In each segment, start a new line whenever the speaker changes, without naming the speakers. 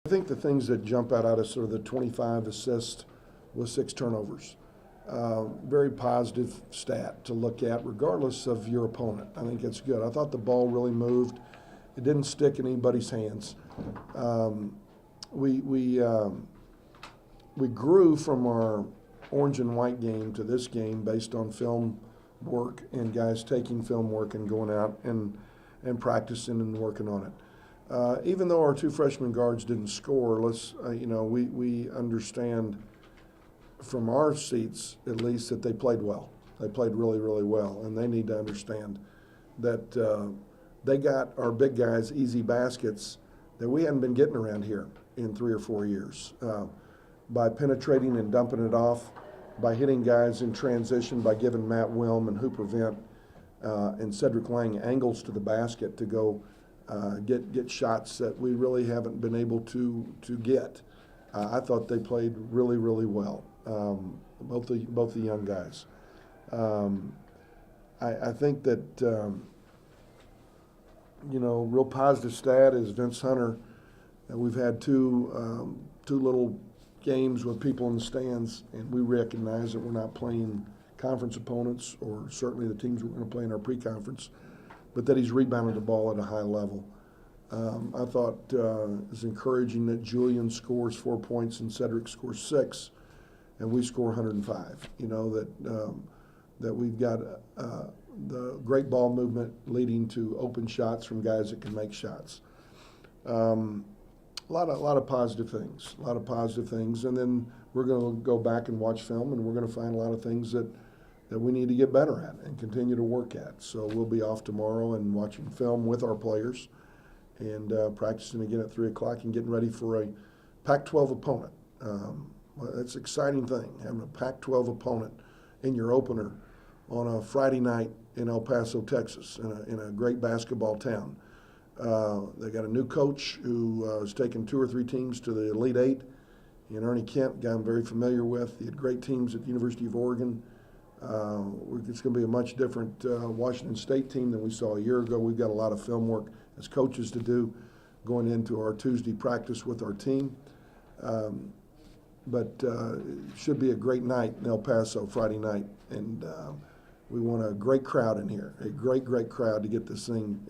I think the things that jump out at us are the 25 assists with 6 turnovers. Very positive stat to look at regardless of your opponent. I think it's good. I thought the ball really moved. It didn't stick in anybody's hands. We grew from our orange and white game to this game based on film work and guys taking film work and going out and practicing and working on it. Even though our 2 freshman guards didn't score, we understand from our seats at least that they played well. They played really, really well, and they need to understand that they got our big guys easy baskets that we hadn't been getting around here in 3 or 4 years. By penetrating and dumping it off, by hitting guys in transition, by giving Matt Wilm and Hooper Vint and Cedric Lang angles to the basket to go get shots that we really haven't been able to get. I thought they played really, really well, both the young guys. I think that real positive stat is Vince Hunter. We've had two little games with people in the stands, and we recognize that we're not playing conference opponents or certainly the teams we're going to play in our pre-conference, but that he's rebounded the ball at a high level. I thought it was encouraging that Julian scores 4 points and Cedric scores 6, and we score 105. That we've got the great ball movement leading to open shots from guys that can make shots. A lot of positive things, and then we're going to go back and watch film, and we're going to find a lot of things that we need to get better at and continue to work at. So we'll be off tomorrow and watching film with our players and practicing again at 3 o'clock and getting ready for a Pac-12 opponent. That's an exciting thing, having a Pac-12 opponent in your opener on a Friday night in El Paso, Texas, in a great basketball town. They got a new coach who has taken 2 or 3 teams to the Elite Eight. And Ernie Kemp, guy I'm very familiar with. He had great teams at the University of Oregon. It's going to be a much different Washington State team than we saw a year ago. We've got a lot of film work as coaches to do going into our Tuesday practice with our team. But it should be a great night in El Paso Friday night. And we want a great crowd in here, a great crowd to get this thing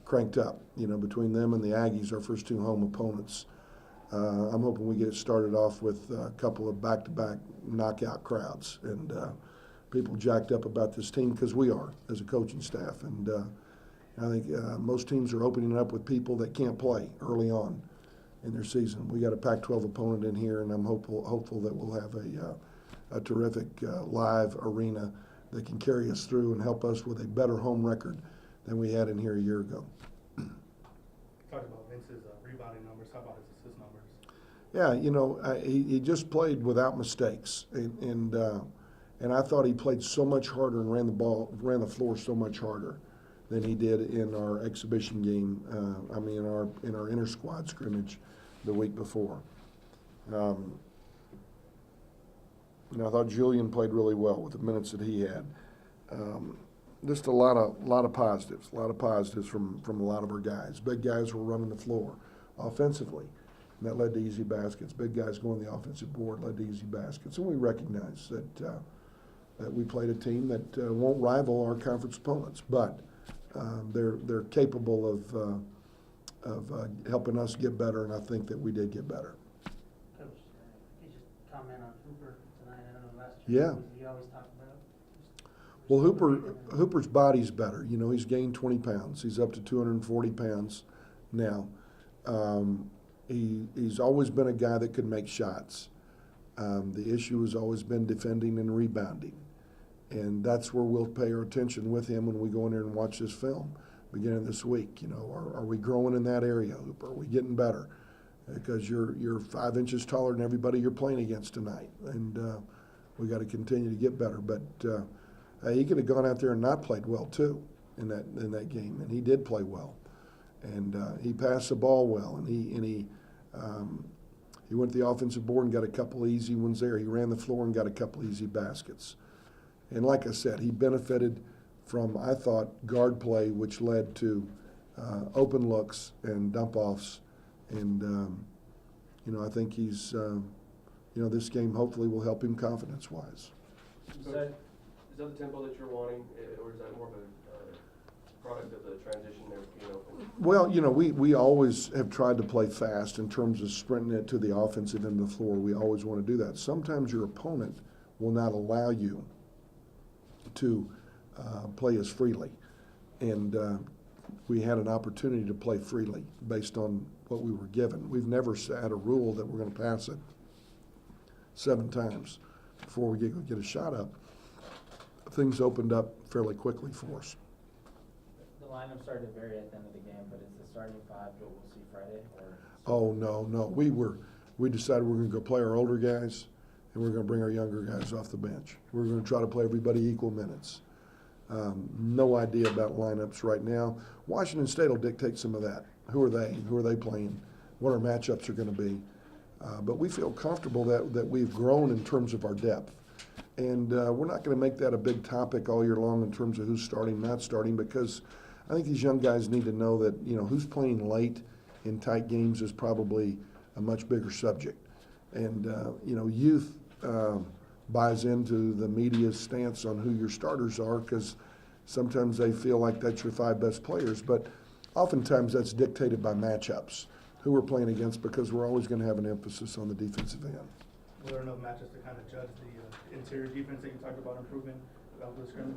cranked up, between them and the Aggies, our first 2 home opponents. I'm hoping we get it started off with a couple of back-to-back knockout crowds and people jacked up about this team, because we are as a coaching staff. And I think most teams are opening up with people that can't play early on in their season. We got a Pac-12 opponent in here, and I'm hopeful that we'll have a terrific live arena that can carry us through and help us with a better home record than we had in here a year ago.
Talked about Vince's rebounding numbers. How about his assist numbers?
Yeah, he just played without mistakes, and I thought he played so much harder and ran the floor so much harder than he did in our exhibition game. In our inter squad scrimmage the week before. I thought Julian played really well with the minutes that he had. Just a lot of positives from a lot of our guys. Big guys were running the floor offensively, and that led to easy baskets. Big guys going the offensive board led to easy baskets, and we recognize that we played a team that won't rival our conference opponents, but they're capable of helping us get better, and I think that we did get better.
Coach, could you just comment on Hooper tonight? I don't know, last year he always talked about.
Well, Hooper's body's better. He's gained 20 pounds. He's up to 240 pounds now. He's always been a guy that could make shots. The issue has always been defending and rebounding. And that's where we'll pay our attention with him when we go in there and watch this film beginning this week. Are we growing in that area, Hooper? Are we getting better? Because you're 5 inches taller than everybody you're playing against tonight. And we got to continue to get better. But he could have gone out there and not played well too in that game, and he did play well, and he passed the ball well, and he went to the offensive board and got a couple easy ones there. He ran the floor and got a couple easy baskets, and like I said, he benefited from, I thought, guard play, which led to open looks and dump offs, and I think he's, this game hopefully will help him confidence-wise.
Is that the tempo that you're wanting, or is that more of a product of the transition there being open?
Well, we always have tried to play fast in terms of sprinting it to the offensive end of the floor. We always want to do that. Sometimes your opponent will not allow you to play as freely. And we had an opportunity to play freely based on what we were given. We've never had a rule that we're going to pass it 7 times before we get a shot up. Things opened up fairly quickly for us.
The lineup started to vary at the end of the game, but is the starting 5 what we'll see Friday?
Oh, no. We decided we're going to go play our older guys, and we're going to bring our younger guys off the bench. We're going to try to play everybody equal minutes. No idea about lineups right now. Washington State will dictate some of that. Who are they? Who are they playing? What our matchups are going to be. But we feel comfortable that we've grown in terms of our depth. And we're not going to make that a big topic all year long in terms of who's starting, not starting, because I think these young guys need to know that, who's playing late in tight games is probably a much bigger subject. And, youth buys into the media's stance on who your starters are because sometimes they feel like that's your 5 best players. But oftentimes that's dictated by matchups, who we're playing against, because we're always going to have an emphasis on the defensive end.
Were there enough matches to kind of judge the interior defense that you talked about improving about the scrimmage?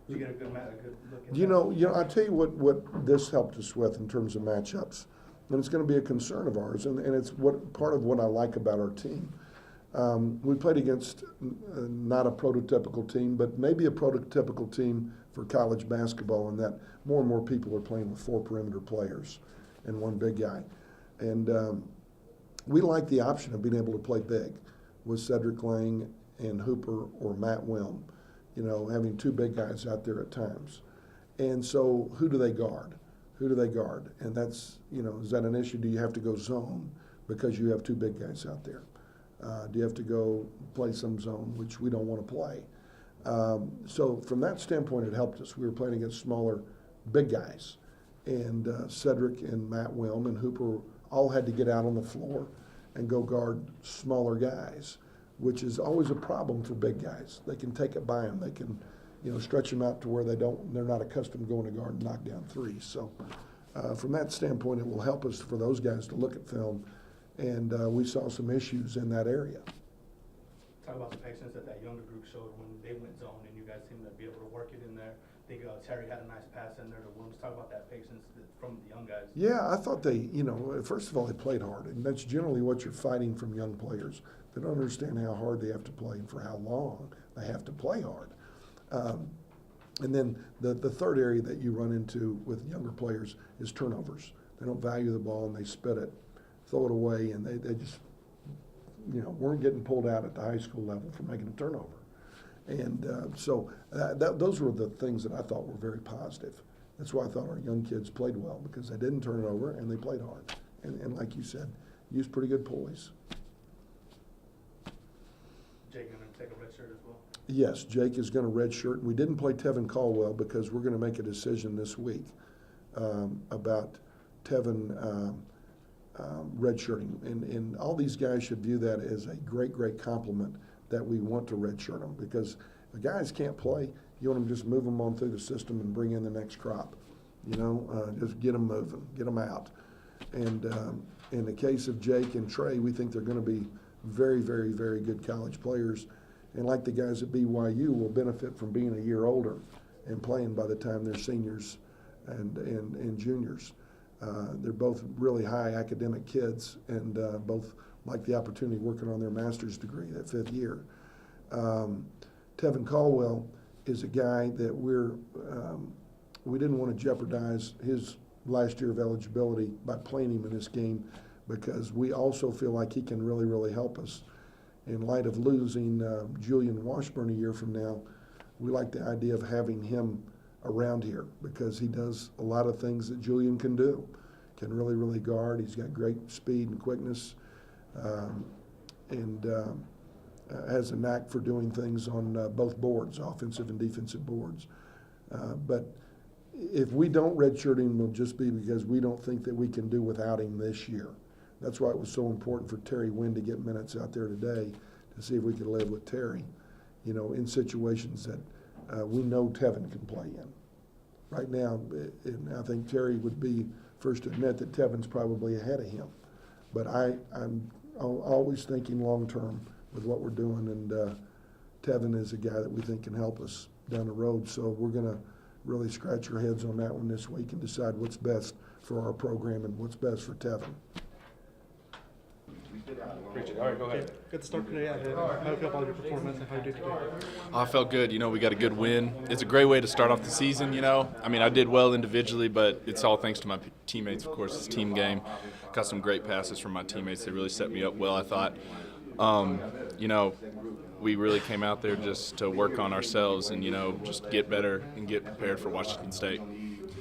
Did you get a good look at
I tell you what this helped us with in terms of matchups, and it's going to be a concern of ours, and it's part of what I like about our team. We played against not a prototypical team, but maybe a prototypical team for college basketball, in that more and more people are playing with 4 perimeter players and 1 big guy. And we like the option of being able to play big with Cedric Lang and Hooper or Matt Wilm, having 2 big guys out there at times. And so who do they guard? And that's, is that an issue? Do you have to go zone because you have 2 big guys out there? Do you have to go play some zone, which we don't want to play? So from that standpoint, it helped us. We were playing against smaller, big guys. And Cedric and Matt Wilm and Hooper all had to get out on the floor and go guard smaller guys, which is always a problem for big guys. They can take it by them. They can, stretch them out to where they're not accustomed to going to guard and knock down 3. So from that standpoint, it will help us for those guys to look at film. And we saw some issues in that area.
Talk about the patience that younger group showed when they went zone, and you guys seemed to be able to work it in there. I think Terry had a nice pass in there to Williams. Talk about that patience from the young guys. Yeah,
I thought they, first of all, they played hard, and that's generally what you're fighting from young players. They don't understand how hard they have to play and for how long they have to play hard. And then the third area that you run into with younger players is turnovers. They don't value the ball, and they spit it, throw it away, and they just, weren't getting pulled out at the high school level for making a turnover. And so those were the things that I thought were very positive. That's why I thought our young kids played well, because they didn't turn it over and they played hard. And like you said, used pretty good poise.
Jake going to take a red shirt as well?
Yes, Jake is going to redshirt. We didn't play Tevin Caldwell because we're going to make a decision this week about Tevin redshirting. And all these guys should view that as a great, great compliment that we want to redshirt them, because the guys can't play. You want to just move them on through the system and bring in the next crop. Just get them moving, get them out. And in the case of Jake and Trey, we think they're going to be very, very, very good college players. And like the guys at BYU, will benefit from being a year older and playing by the time they're seniors and juniors. They're both really high academic kids, and both like the opportunity working on their master's degree that 5th year. Tevin Caldwell is a guy that we didn't want to jeopardize his last year of eligibility by playing him in this game, because we also feel like he can really, really help us. In light of losing Julian Washburn a year from now, we like the idea of having him around here, because he does a lot of things that Julian can do. Can really, really guard. He's got great speed and quickness, and has a knack for doing things on both boards, offensive and defensive boards. But if we don't redshirt him, it'll just be because we don't think that we can do without him this year. That's why it was so important for Terry Wynn to get minutes out there today to see if we could live with Terry, you know, in situations that we know Tevin can play in. Right now, and I think Terry would be first to admit that Tevin's probably ahead of him. But I'm always thinking long-term with what we're doing, and Tevin is a guy that we think can help us down the road. So we're going to really scratch our heads on that one this week and decide what's best for our program and what's best for Tevin.
Appreciate it. All right, go ahead.
Good start today. How do you feel about your performance and how you did today?
I felt good. You know, we got a good win. It's a great way to start off the season, you know. I mean, I did well individually, but it's all thanks to my teammates, of course. It's a team game. Got some great passes from my teammates. They really set me up well, I thought. You know, we really came out there just to work on ourselves and, you know, just get better and get prepared for Washington State.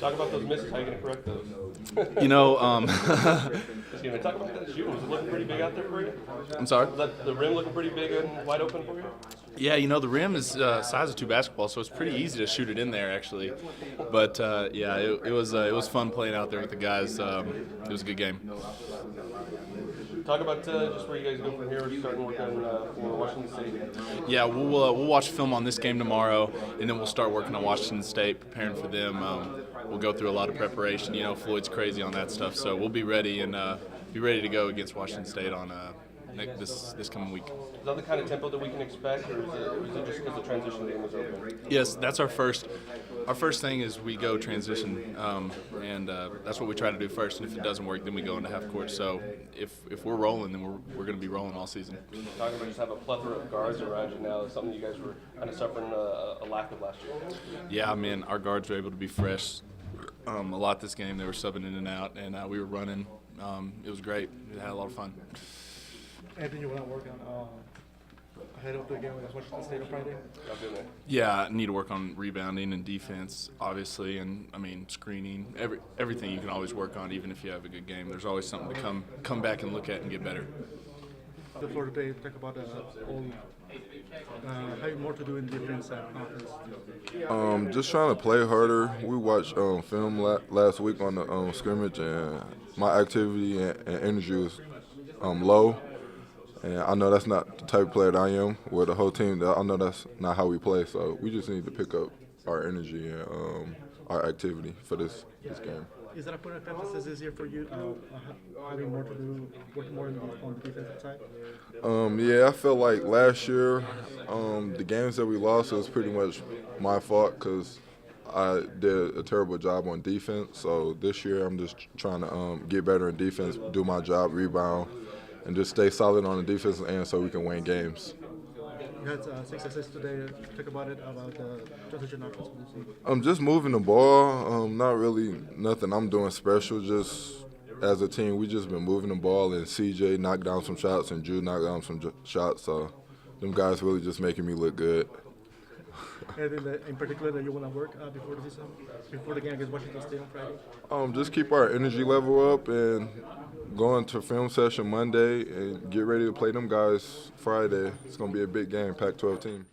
Talk about those misses. How are you going to correct those?
You know,
Excuse me, talk about that shoot. Was it looking pretty big out there for you?
I'm sorry?
Was that the rim looking pretty big and wide open for you?
Yeah, you know, the rim is size of 2 basketballs, so it's pretty easy to shoot it in there, actually. But, yeah, it was fun playing out there with the guys. It was a good game.
Talk about just where you guys go from here, starting work on for Washington State.
Yeah, we'll watch film on this game tomorrow, and then we'll start working on Washington State, preparing for them. We'll go through a lot of preparation. You know, Floyd's crazy on that stuff, so we'll be ready and be ready to go against Washington State on this coming week.
Is that the kind of tempo that we can expect, or is it just because the transition game was open?
Yes, that's our first. Our first thing is we go transition, and that's what we try to do first. And if it doesn't work, then we go into half court. So if we're rolling, then we're going to be rolling all season.
Talking about just have a plethora of guards around you now. Is something you guys were kind of suffering a lack of last year?
Yeah, man, our guards were able to be fresh a lot this game. They were subbing in and out, and we were running. It was great. We had a lot of fun.
Anything you want to work on ahead of the game against Washington State on Friday?
Yeah, I need to work on rebounding and defense, obviously, and I mean screening. Everything you can always work on, even if you have a good game. There's always something to come back and look at and get better.
The floor today, talk about having more to do in defense and offense.
Just trying to play harder. We watched film last week on the scrimmage, and my activity and energy was low. And I know that's not the type of player that I am. With the whole team, I know that's not how we play. So we just need to pick up our energy and our activity for this game.
Is that a point of emphasis this year for you, having more to do, working more on the defensive side?
Yeah, I feel like last year, the games that we lost, it was pretty much my fault because I did a terrible job on defense. So this year, I'm just trying to get better in defense, do my job, rebound, and just stay solid on the defensive end so we can win games.
You had 6 assists today. Talk about the transition offense.
I'm just moving the ball. Not really nothing I'm doing special. Just as a team, we just been moving the ball, and CJ knocked down some shots, and Drew knocked down some shots. So them guys really just making me look good.
Anything that in particular that you want to work before the season, before the game against Washington State on Friday?
Just keep our energy level up and go into film session Monday and get ready to play them guys Friday. It's going to be a big game, Pac-12 team.